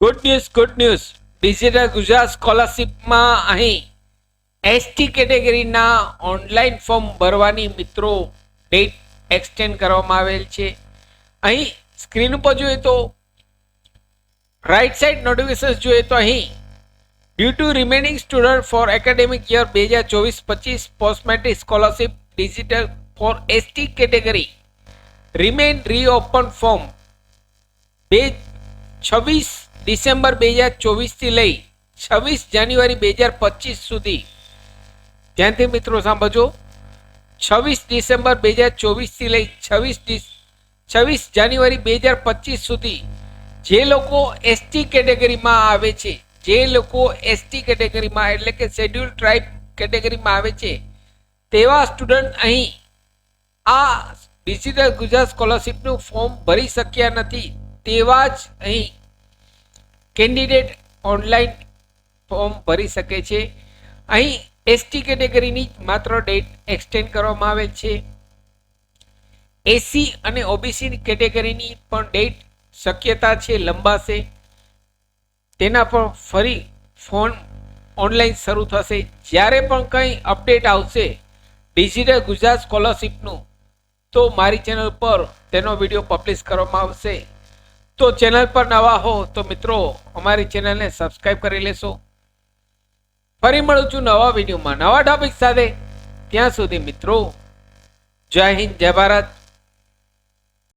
Good news digital Gujarat સ્કોલરશિપમાં અહીં ST કેટેગરીના online form ભરવાની મિત્રો ડેટ એક્સટેન્ડ કરવામાં આવેલ છે. અહીં સ્ક્રીન ઉપર જોઈએ તો રાઈટ સાઈડ નોટિફિકેશન જોઈએ તો અહીં due to remaining student for academic year 2024-25 post matric scholarship digital for ST category remain reopen form 26 December 2024 લઈ 26 જાન્યુઆરી 2025 સુધી. ધ્યાનથી મિત્રો સાંભળજો. 26 ડિસેમ્બર 2024 લઈ 26 જાન્યુઆરી 2025 સુધી જે લોકો એસટી કેટેગરીમાં આવે છે, જે લોકો એસટી કેટેગરીમાં એટલે કે શેડ્યુલ ટ્રાઇબ કેટેગરીમાં આવે છે તેવા સ્ટુડન્ટ અહીં આ ડિજિટલ ગુજરાત સ્કોલરશિપનું ફોર્મ ભરી શક્યા નથી. તેવા જ અહીં કેન્ડિડેટ ઓનલાઈન ફોર્મ ભરી શકે છે. અહીં એસટી કેટેગરીની માત્ર ડેટ એક્સટેન્ડ કરવામાં આવે છે. એસી અને ઓબીસી કેટેગરીની પણ ડેટ શક્યતા છે લંબાશે. તેના પર ફરી ફોર્મ ઓનલાઈન શરૂ થશે. જ્યારે પણ કંઈ અપડેટ આવશે ડિજિટલ ગુજરાત સ્કોલરશિપનું તો મારી ચેનલ પર તેનો વિડીયો પબ્લિશ કરવામાં આવશે. તો ચેનલ પર નવા હો તો મિત્રો અમારી ચેનલને સબસ્ક્રાઈબ કરી લેશો. ફરી મળું છું નવા વિડીયોમાં નવા ટોપિક સાથે. ત્યાં સુધી મિત્રો જય હિન્દ, જય ભારત,